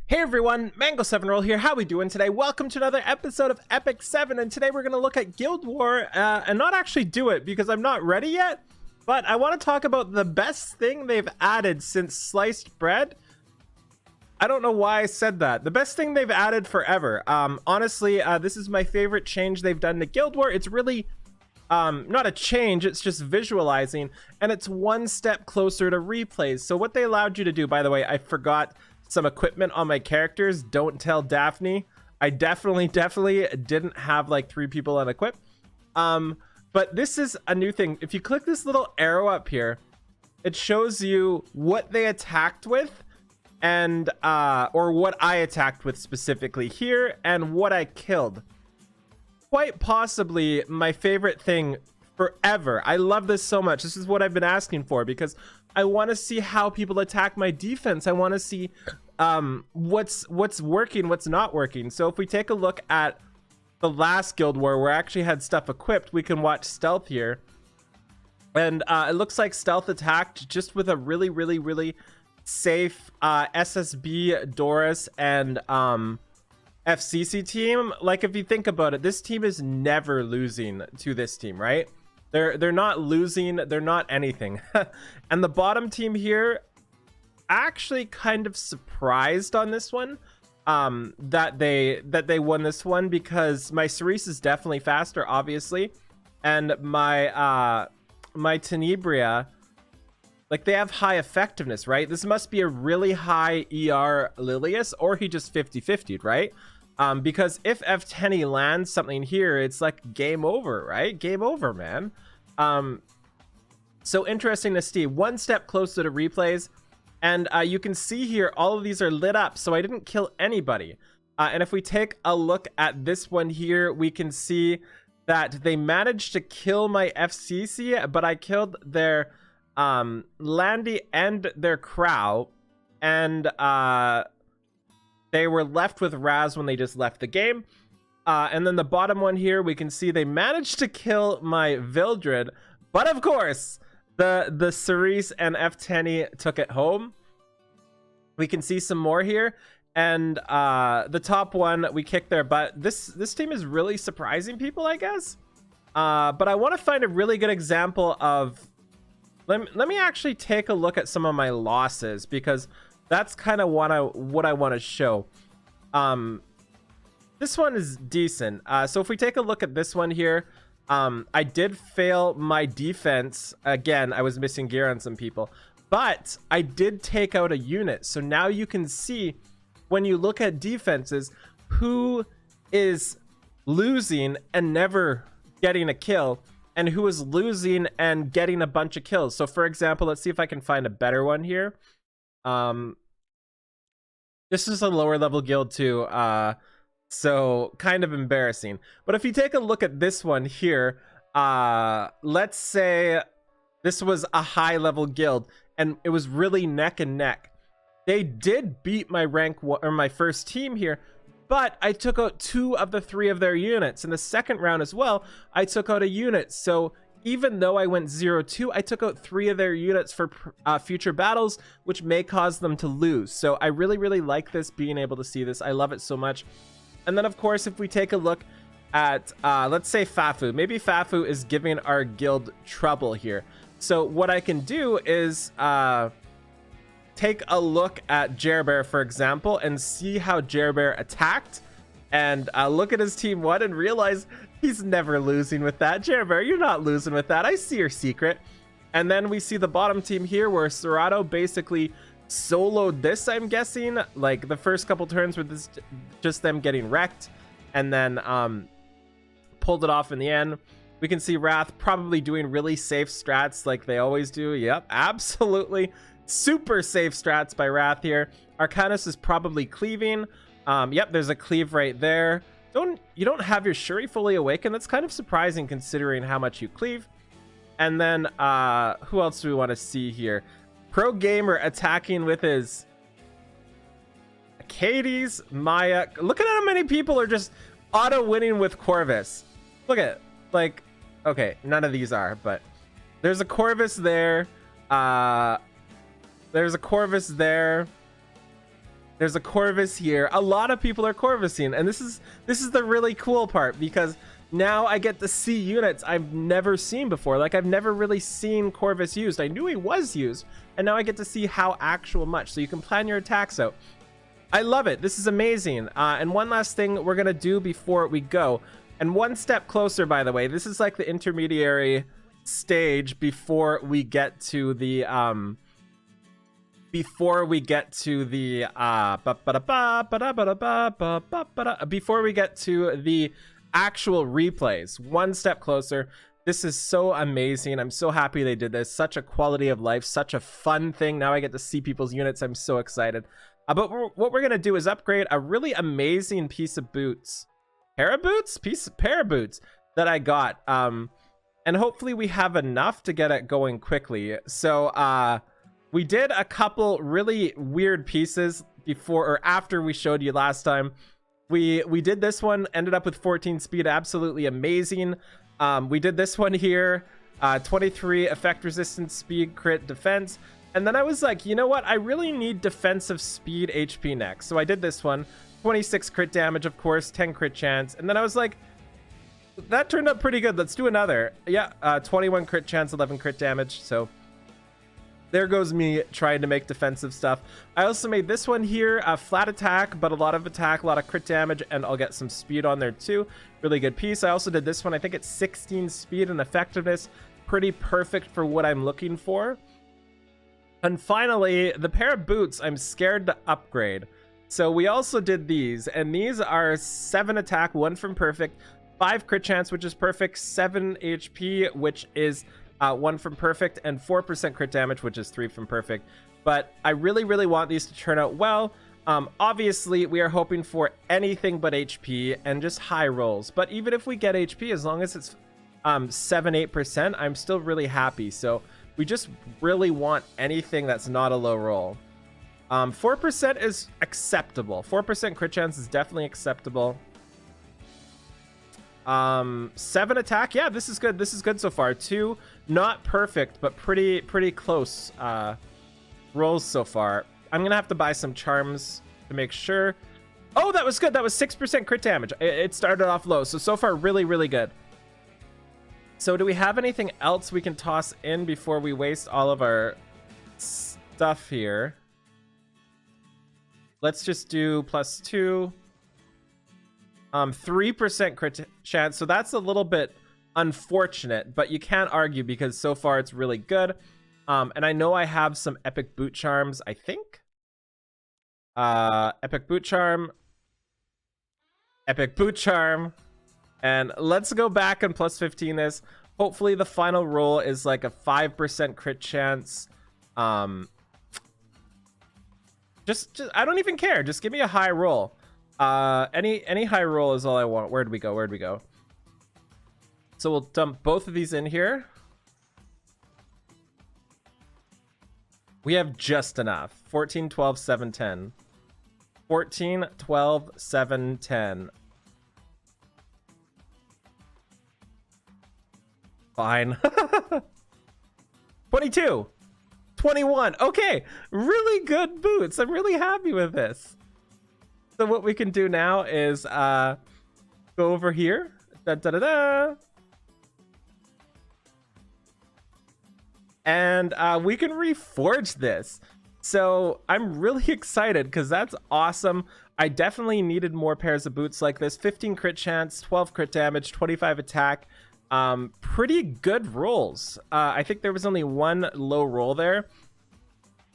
Hey everyone, Mango7Roll here. How we doing today? Welcome to another episode of Epic 7, and today we're going to look at Guild War and not actually do it because I'm not ready yet, but I want to talk about the best thing they've added since sliced bread. I don't know why I said that. The best thing they've added forever. Honestly, this is my favorite change they've done to Guild War. It's really not a change, it's just visualizing, and it's one step closer to replays. So what they allowed you to do, by the way, I forgot some equipment on my characters. Don't tell Daphne. I definitely didn't have like 3 people on equip. But this is a new thing. If you click this little arrow up here, it shows you what they attacked with and or what I attacked with specifically here and what I killed. Quite possibly my favorite thing forever. I love this so much. This is what I've been asking for because I want to see how people attack my defense. I want to see what's working, what's not working. So if we take a look at the last Guild War where I actually had stuff equipped, we can watch stealth here. And it looks like stealth attacked just with a really safe SSB, Doris, and FCC team. Like, if you think about it, this team is never losing to this team, right? They're not losing, they're not anything. And the bottom team here, actually kind of surprised on this one, that they won this one, because my Cerise is definitely faster, obviously, and my my Tenebria, like, they have high effectiveness, right? This must be a really high ER Lilius, or he just 50-50'd, right? Because if F10 lands something here, it's like game over, right? Game over, man. So interesting to see. One step closer to replays. And you can see here, all of these are lit up, so I didn't kill anybody. And if we take a look at this one here, we can see that they managed to kill my FCC, but I killed their Landy and their Crow. And they were left with Raz when they just left the game. And then the bottom one here, we can see they managed to kill my Vildred. But of course, the Cerise and F10 took it home. We can see some more here. And the top one, we kicked their butt. This team is really surprising people, I guess. But I want to find a really good example of... Let me actually take a look at some of my losses, because that's kind of what I want to show. This one is decent. So if we take a look at this one here, I did fail my defense. Again, I was missing gear on some people, but I did take out a unit. So now you can see, when you look at defenses, who is losing and never getting a kill, and who is losing and getting a bunch of kills. So for example, let's see if I can find a better one here. This is a lower level guild too, so kind of embarrassing. But if you take a look at this one here, let's say this was a high level guild and it was really neck and neck. They did beat my rank or my first team here, but I took out 2 of the 3 of their units. In the second round as well, I took out a unit. So even though I went 0-2, I took out 3 of their units for future battles, which may cause them to lose. So I really like this, being able to see this. I love it so much. And then, of course, if we take a look at, let's say Fafu. Maybe Fafu is giving our guild trouble here. So what I can do is take a look at Jerbear, for example, and see how Jerbear attacked. And look at his team 1 and realize he's never losing with that. Jerbear, you're not losing with that. I see your secret. And then we see the bottom team here where Serato basically soloed this, I'm guessing. Like, the first couple turns were this, just them getting wrecked, and then pulled it off in the end. We can see Wrath probably doing really safe strats like they always do. Yep, absolutely. Super safe strats by Wrath here. Arcanus is probably cleaving. Yep, there's a cleave right there. You don't have your Shuri fully awakened. That's kind of surprising considering how much you cleave. And then who else do we want to see here? Pro Gamer attacking with his Katie's, Maya. Look at how many people are just auto winning with Corvus. Look at it. Like, okay, none of these are, but there's a Corvus there. There's a Corvus there. There's a Corvus here. A lot of people are Corvusing, and this is the really cool part, because now I get to see units I've never seen before. Like, I've never really seen Corvus used. I knew he was used, and now I get to see how actual much. So you can plan your attacks out. I love it. This is amazing. And one last thing we're gonna do before we go, and one step closer, by the way. This is like the intermediary stage before we get to the before we get to the actual replays. One step closer. This is so amazing. I'm so happy they did this. Such a quality of life, such a fun thing. Now I get to see people's units. I'm so excited. But what we're gonna do is upgrade a really amazing piece of boots. Pair of boots that I got. And hopefully we have enough to get it going quickly. So we did a couple really weird pieces before or after we showed you last time. We did this one, ended up with 14 speed, absolutely amazing. We did this one here, 23 effect resistance, speed, crit, defense. And then I was like, you know what? I really need defensive speed HP next. So I did this one, 26 crit damage, of course, 10 crit chance. And then I was like, that turned out pretty good. Let's do another. Yeah, 21 crit chance, 11 crit damage. So there goes me trying to make defensive stuff. I also made this one here, a flat attack, but a lot of attack, a lot of crit damage, and I'll get some speed on there too. Really good piece. I also did this one. I think it's 16 speed and effectiveness. Pretty perfect for what I'm looking for. And finally, the pair of boots I'm scared to upgrade. So we also did these, and these are 7 attack, 1 from perfect, 5 crit chance, which is perfect, 7 HP, which is 1 from perfect, and 4% crit damage, which is 3 from perfect. But I really, really want these to turn out well. Obviously, we are hoping for anything but HP and just high rolls. But even if we get HP, as long as it's 7-8%, I'm still really happy. So we just really want anything that's not a low roll. 4% is acceptable. 4% crit chance is definitely acceptable. 7 attack. Yeah, this is good. This is good so far. 2, not perfect, but pretty close rolls so far. I'm gonna have to buy some charms to make sure. Oh, that was good. That was 6% crit damage. It started off low, so far really, really good. So do we have anything else we can toss in before we waste all of our stuff here? Let's just do +2. 3% crit chance, so that's a little bit unfortunate, but you can't argue because so far it's really good. And I know I have some epic boot charms, I think. Epic boot charm, and let's go back and +15 this. Hopefully the final roll is like a 5% crit chance. Just I don't even care, just give me a high roll. Any high roll is all I want. Where'd we go? So we'll dump both of these in here. We have just enough. 14, 12, 7, 10. 14, 12, 7, 10. Fine. 22. 21. Okay. Really good boots. I'm really happy with this. So what we can do now is go over here. And we can reforge this. So I'm really excited because that's awesome. I definitely needed more pairs of boots like this. 15 crit chance, 12 crit damage, 25 attack. Pretty good rolls. I think there was only one low roll there.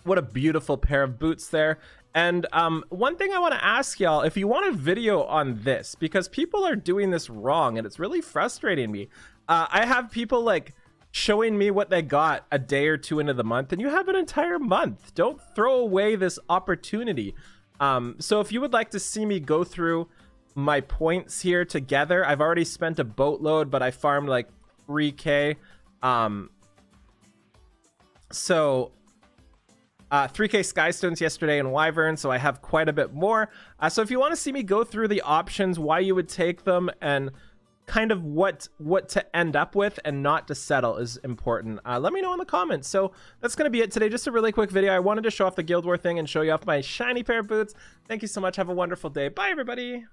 What a beautiful pair of boots there. And one thing I want to ask y'all, if you want a video on this, because people are doing this wrong and it's really frustrating me. I have people like showing me what they got a day or two into the month, and you have an entire month. Don't throw away this opportunity. So if you would like to see me go through my points here together, I've already spent a boatload, but I farmed like 3k. 3k Skystones yesterday in Wyvern, so I have quite a bit more. So if you want to see me go through the options, why you would take them, and kind of what to end up with and not to settle is important. Let me know in the comments. So that's going to be it today. Just a really quick video. I wanted to show off the Guild War thing and show you off my shiny pair of boots. Thank you so much. Have a wonderful day. Bye, everybody.